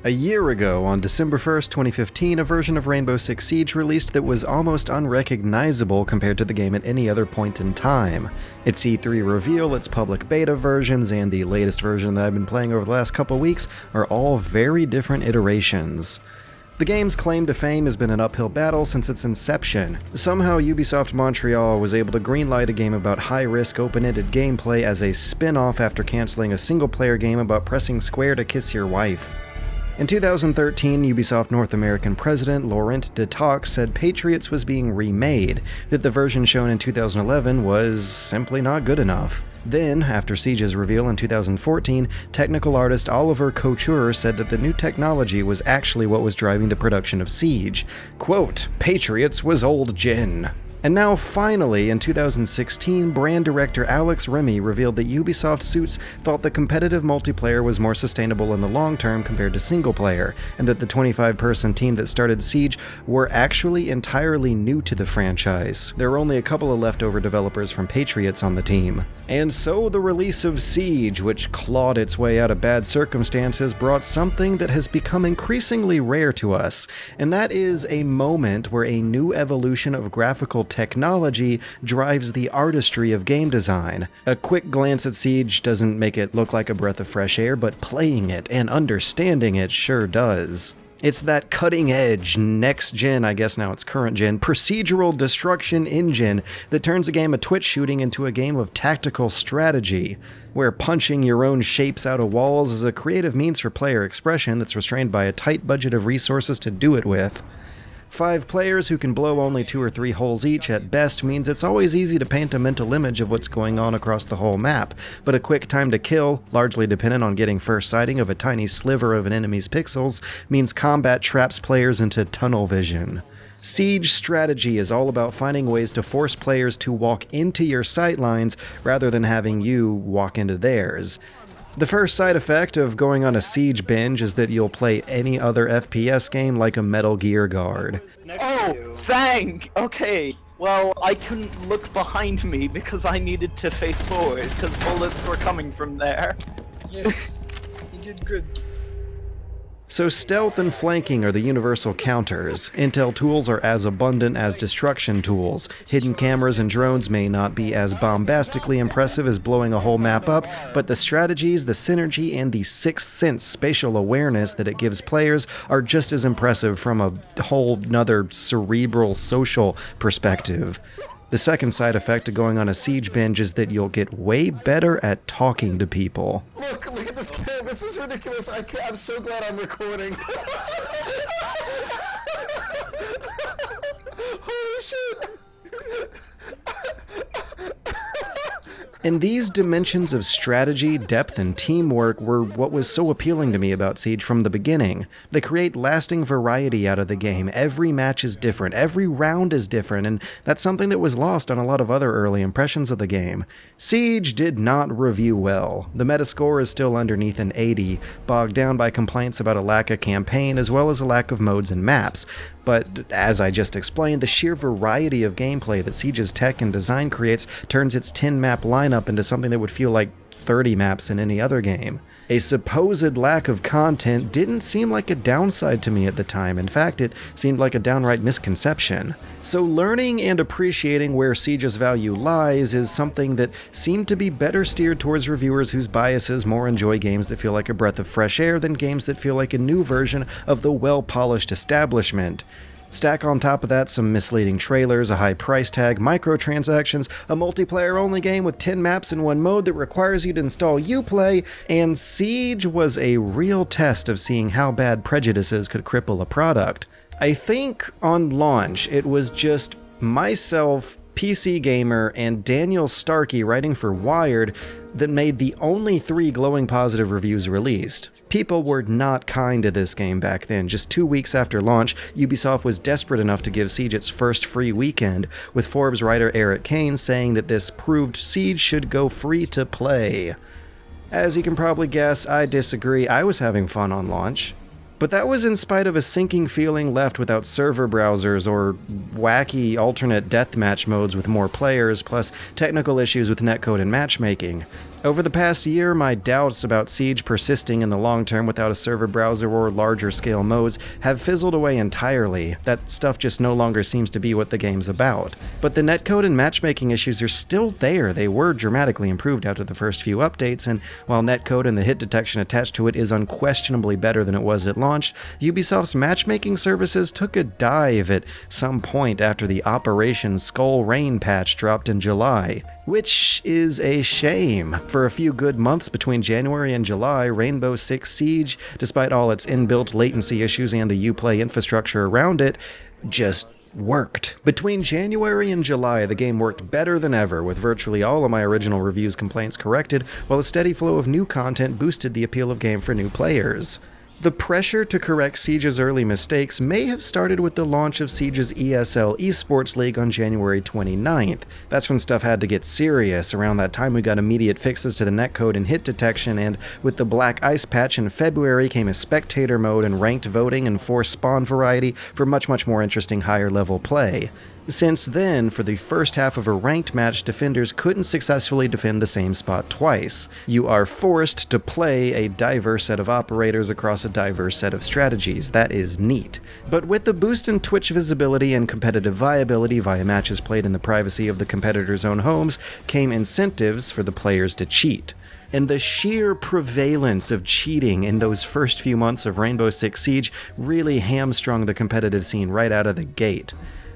A year ago, on December 1st, 2015, a version of Rainbow Six Siege released that was almost unrecognizable compared to the game at any other point in time. Its E3 reveal, its public beta versions, and the latest version that I've been playing over the last couple weeks are all very different iterations. The game's claim to fame has been an uphill battle since its inception. Somehow Ubisoft Montreal was able to greenlight a game about high-risk, open-ended gameplay as a spin-off after canceling a single-player game about pressing square to kiss your wife. In 2013, Ubisoft North American president Laurent Detox said Patriots was being remade, that the version shown in 2011 was simply not good enough. Then, after Siege's reveal in 2014, technical artist Oliver Couture said that the new technology was actually what was driving the production of Siege. Quote, "Patriots was old gen." And now finally, in 2016, brand director Alex Remy revealed that Ubisoft Suits thought the competitive multiplayer was more sustainable in the long term compared to single player, and that the 25-person team that started Siege were actually entirely new to the franchise. There were only a couple of leftover developers from Patriots on the team. And so the release of Siege, which clawed its way out of bad circumstances, brought something that has become increasingly rare to us, and that is a moment where a new evolution of graphical technology drives the artistry of game design. A quick glance at Siege doesn't make it look like a breath of fresh air, but playing it and understanding it sure does. It's that cutting-edge, next-gen, I guess now it's current-gen, procedural destruction engine that turns a game of twitch shooting into a game of tactical strategy, where punching your own shapes out of walls is a creative means for player expression that's restrained by a tight budget of resources to do it with. 5 players who can blow only 2 or 3 holes each at best means it's always easy to paint a mental image of what's going on across the whole map, but a quick time to kill, largely dependent on getting first sighting of a tiny sliver of an enemy's pixels, means combat traps players into tunnel vision. Siege strategy is all about finding ways to force players to walk into your sightlines rather than having you walk into theirs. The first side effect of going on a Siege binge is that you'll play any other FPS game like a Metal Gear guard. Oh, thank! Okay, well, I couldn't look behind me because I needed to face forward because bullets were coming from there. Yes, you did good. So stealth and flanking are the universal counters. Intel tools are as abundant as destruction tools. Hidden cameras and drones may not be as bombastically impressive as blowing a whole map up, but the strategies, the synergy, and the sixth sense spatial awareness that it gives players are just as impressive from a whole nother cerebral social perspective. The second side effect of going on a Siege binge is that you'll get way better at talking to people. Look at this kid. This is ridiculous. I'm so glad I'm recording. Holy shit. And these dimensions of strategy, depth, and teamwork were what was so appealing to me about Siege from the beginning. They create lasting variety out of the game. Every match is different, every round is different, and that's something that was lost on a lot of other early impressions of the game. Siege did not review well. The Metascore is still underneath an 80, bogged down by complaints about a lack of campaign as well as a lack of modes and maps. But, as I just explained, the sheer variety of gameplay that Siege's tech and design creates turns its 10-map lineup into something that would feel like 30 maps in any other game. A supposed lack of content didn't seem like a downside to me at the time. In fact, it seemed like a downright misconception. So learning and appreciating where Siege's value lies is something that seemed to be better steered towards reviewers whose biases more enjoy games that feel like a breath of fresh air than games that feel like a new version of the well-polished establishment. Stack on top of that some misleading trailers, a high price tag, microtransactions, a multiplayer-only game with 10 maps in one mode that requires you to install Uplay, and Siege was a real test of seeing how bad prejudices could cripple a product. I think on launch it was just myself, PC Gamer, and Daniel Starkey writing for Wired that made the only 3 glowing positive reviews released. People were not kind to this game back then. Just 2 weeks after launch, Ubisoft was desperate enough to give Siege its first free weekend, with Forbes writer Eric Kane saying that this proved Siege should go free to play. As you can probably guess, I disagree. I was having fun on launch. But that was in spite of a sinking feeling left without server browsers or wacky alternate deathmatch modes with more players, plus technical issues with netcode and matchmaking. Over the past year, my doubts about Siege persisting in the long term without a server browser or larger scale modes have fizzled away entirely. That stuff just no longer seems to be what the game's about. But the netcode and matchmaking issues are still there. They were dramatically improved after the first few updates, and while netcode and the hit detection attached to it is unquestionably better than it was at launch, Ubisoft's matchmaking services took a dive at some point after the Operation Skull Rain patch dropped in July. Which is a shame. For a few good months between January and July, Rainbow Six Siege, despite all its inbuilt latency issues and the Uplay infrastructure around it, just worked. Between January and July, the game worked better than ever, with virtually all of my original reviews' complaints corrected, while a steady flow of new content boosted the appeal of game for new players. The pressure to correct Siege's early mistakes may have started with the launch of Siege's ESL Esports League on January 29th. That's when stuff had to get serious. Around that time we got immediate fixes to the netcode and hit detection, and with the Black Ice patch in February came a spectator mode and ranked voting and forced spawn variety for much more interesting higher level play. Since then, for the first half of a ranked match, defenders couldn't successfully defend the same spot twice. You are forced to play a diverse set of operators across a diverse set of strategies. That is neat. But with the boost in Twitch visibility and competitive viability via matches played in the privacy of the competitors' own homes, came incentives for the players to cheat. And the sheer prevalence of cheating in those first few months of Rainbow Six Siege really hamstrung the competitive scene right out of the gate.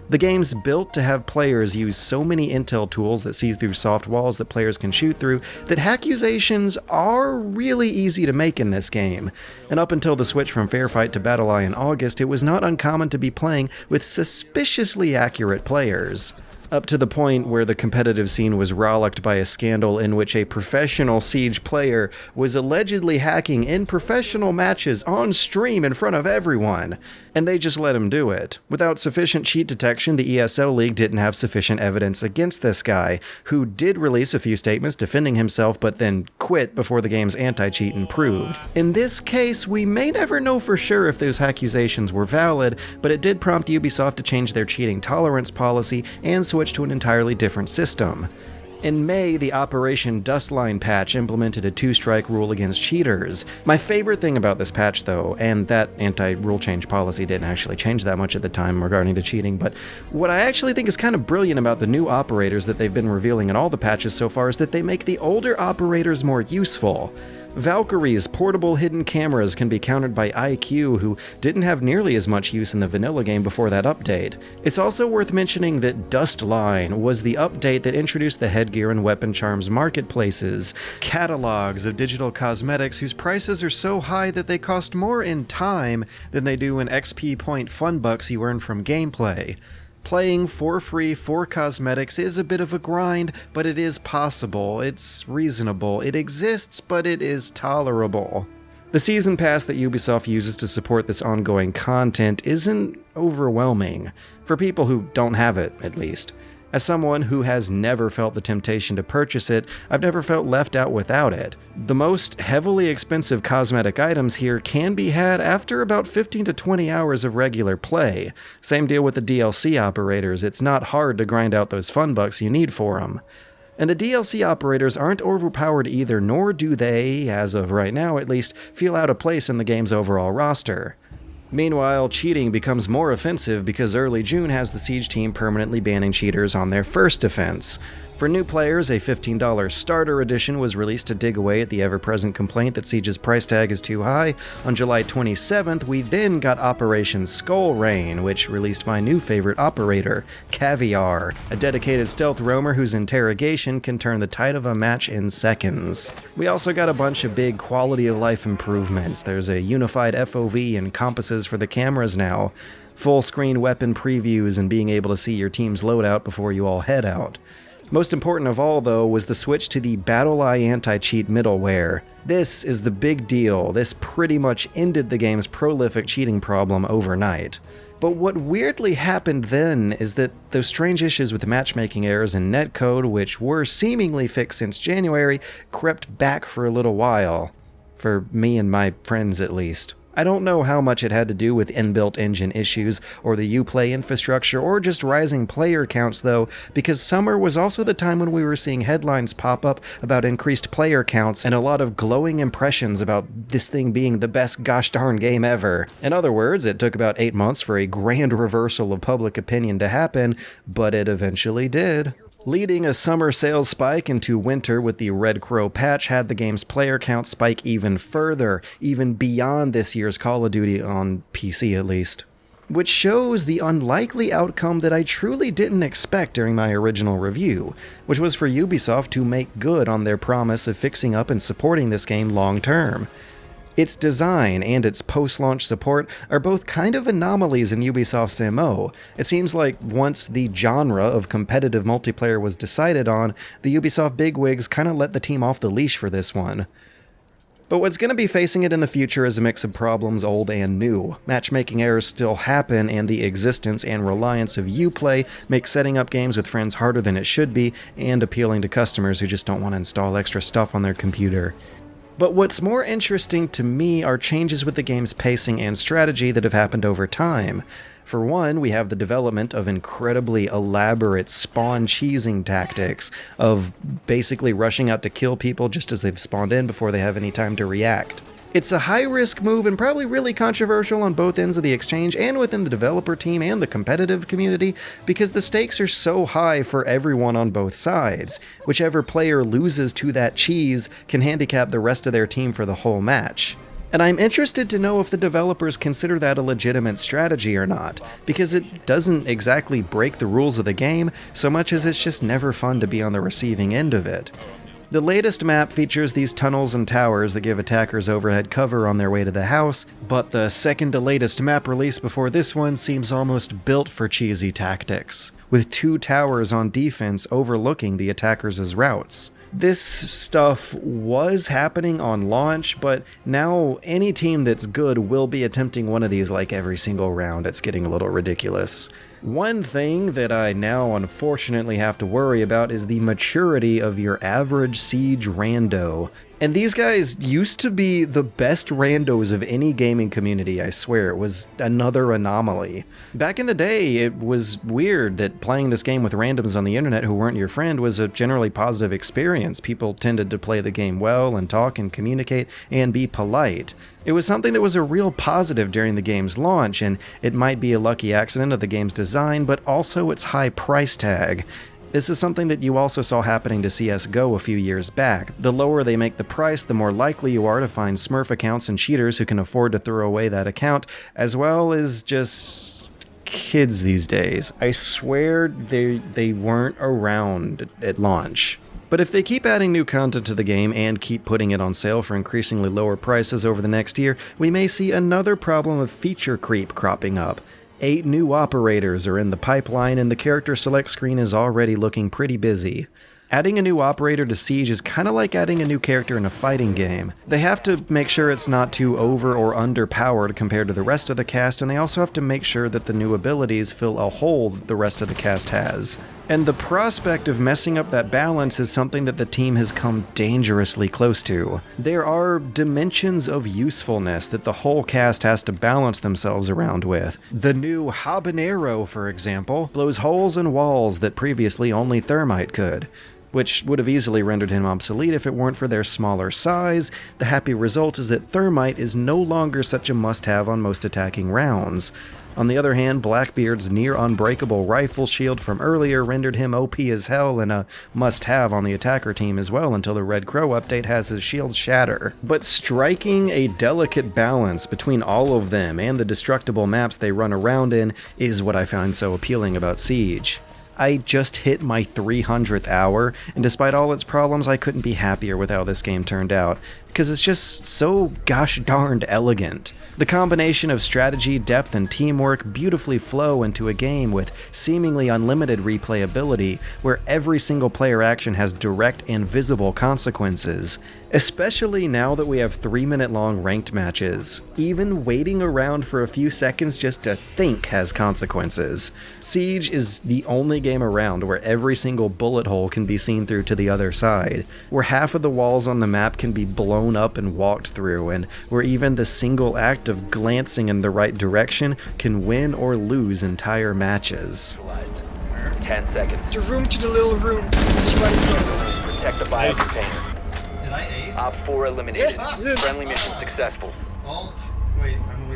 The game's built to have players use so many intel tools that see through soft walls that players can shoot through that accusations are really easy to make in this game. And up until the switch from Fairfight to BattleEye in August, it was not uncommon to be playing with suspiciously accurate players. Up to the point where the competitive scene was rollicked by a scandal in which a professional Siege player was allegedly hacking in professional matches on stream in front of everyone, and they just let him do it. Without sufficient cheat detection, the ESL League didn't have sufficient evidence against this guy, who did release a few statements defending himself but then quit before the game's anti-cheat improved. In this case, we may never know for sure if those accusations were valid, but it did prompt Ubisoft to change their cheating tolerance policy and switch to an entirely different system. In May, the Operation Dustline patch implemented a 2-strike rule against cheaters. My favorite thing about this patch, though, and that anti-rule change policy didn't actually change that much at the time regarding to cheating, but what I actually think is kind of brilliant about the new operators that they've been revealing in all the patches so far is that they make the older operators more useful. Valkyrie's portable hidden cameras can be countered by IQ, who didn't have nearly as much use in the vanilla game before that update. It's also worth mentioning that Dustline was the update that introduced the headgear and weapon charms marketplaces, catalogs of digital cosmetics whose prices are so high that they cost more in time than they do in XP point fun bucks you earn from gameplay. Playing for free for cosmetics is a bit of a grind, but it is possible, it's reasonable, it exists, but it is tolerable. The season pass that Ubisoft uses to support this ongoing content isn't overwhelming, for people who don't have it, at least. As someone who has never felt the temptation to purchase it, I've never felt left out without it. The most heavily expensive cosmetic items here can be had after about 15 to 20 hours of regular play. Same deal with the DLC operators, it's not hard to grind out those fun bucks you need for them. And the DLC operators aren't overpowered either, nor do they, as of right now at least, feel out of place in the game's overall roster. Meanwhile, cheating becomes more offensive because early June has the Siege team permanently banning cheaters on their first offense. For new players, a $15 starter edition was released to dig away at the ever-present complaint that Siege's price tag is too high. On July 27th, we then got Operation Skull Rain, which released my new favorite operator, Caviar, a dedicated stealth roamer whose interrogation can turn the tide of a match in seconds. We also got a bunch of big quality-of-life improvements. There's a unified FOV and compasses for the cameras now, full-screen weapon previews, and being able to see your team's loadout before you all head out. Most important of all, though, was the switch to the BattleEye anti-cheat middleware. This is the big deal. This pretty much ended the game's prolific cheating problem overnight. But what weirdly happened then is that those strange issues with matchmaking errors in netcode, which were seemingly fixed since January, crept back for a little while. For me and my friends, at least. I don't know how much it had to do with inbuilt engine issues, or the Uplay infrastructure, or just rising player counts though, because summer was also the time when we were seeing headlines pop up about increased player counts and a lot of glowing impressions about this thing being the best gosh darn game ever. In other words, it took about 8 months for a grand reversal of public opinion to happen, but it eventually did. Leading a summer sales spike into winter with the Red Crow patch had the game's player count spike even further, even beyond this year's Call of Duty, on PC at least. Which shows the unlikely outcome that I truly didn't expect during my original review, which was for Ubisoft to make good on their promise of fixing up and supporting this game long term. Its design and its post-launch support are both kind of anomalies in Ubisoft's MO. It seems like once the genre of competitive multiplayer was decided on, the Ubisoft bigwigs kind of let the team off the leash for this one. But what's going to be facing it in the future is a mix of problems old and new. Matchmaking errors still happen, and the existence and reliance of Uplay make setting up games with friends harder than it should be, and appealing to customers who just don't want to install extra stuff on their computer. But what's more interesting to me are changes with the game's pacing and strategy that have happened over time. For one, we have the development of incredibly elaborate spawn cheesing tactics, of basically rushing out to kill people just as they've spawned in before they have any time to react. It's a high-risk move and probably really controversial on both ends of the exchange and within the developer team and the competitive community, because the stakes are so high for everyone on both sides. Whichever player loses to that cheese can handicap the rest of their team for the whole match. And I'm interested to know if the developers consider that a legitimate strategy or not, because it doesn't exactly break the rules of the game so much as it's just never fun to be on the receiving end of it. The latest map features these tunnels and towers that give attackers overhead cover on their way to the house, but the second to latest map release before this one seems almost built for cheesy tactics, with 2 towers on defense overlooking the attackers' routes. This stuff was happening on launch, but now any team that's good will be attempting one of these like every single round. It's getting a little ridiculous. One thing that I now unfortunately have to worry about is the maturity of your average Siege rando. And these guys used to be the best randos of any gaming community, I swear. It was another anomaly. Back in the day, it was weird that playing this game with randoms on the internet who weren't your friend was a generally positive experience. People tended to play the game well and talk and communicate and be polite. It was something that was a real positive during the game's launch, and it might be a lucky accident of the game's design, but also its high price tag. This is something that you also saw happening to CSGO a few years back. The lower they make the price, the more likely you are to find smurf accounts and cheaters who can afford to throw away that account, as well as just kids these days. I swear they weren't around at launch. But if they keep adding new content to the game and keep putting it on sale for increasingly lower prices over the next year, we may see another problem of feature creep cropping up. 8 new operators are in the pipeline, and the character select screen is already looking pretty busy. Adding a new operator to Siege is kind of like adding a new character in a fighting game. They have to make sure it's not too over or underpowered compared to the rest of the cast, and they also have to make sure that the new abilities fill a hole that the rest of the cast has. And the prospect of messing up that balance is something that the team has come dangerously close to. There are dimensions of usefulness that the whole cast has to balance themselves around with. The new Habanero, for example, blows holes in walls that previously only Thermite could, which would have easily rendered him obsolete if it weren't for their smaller size. The happy result is that Thermite is no longer such a must-have on most attacking rounds. On the other hand, Blackbeard's near-unbreakable rifle shield from earlier rendered him OP as hell and a must-have on the attacker team as well until the Red Crow update has his shield shatter. But striking a delicate balance between all of them and the destructible maps they run around in is what I find so appealing about Siege. I just hit my 300th hour, and despite all its problems, I couldn't be happier with how this game turned out, because it's just so gosh darned elegant. The combination of strategy, depth, and teamwork beautifully flow into a game with seemingly unlimited replayability, where every single player action has direct and visible consequences. Especially now that we have 3-minute-long ranked matches. Even waiting around for a few seconds just to think has consequences. Siege is the only game around where every single bullet hole can be seen through to the other side, where half of the walls on the map can be blown blown up and walked through, and where even the single act of glancing in the right direction can win or lose entire matches. 10 seconds. The room to the little room. It's right there. Protect the bio container. Did I ace? Op 4 eliminated. Friendly mission successful. Alt. Wait, I'm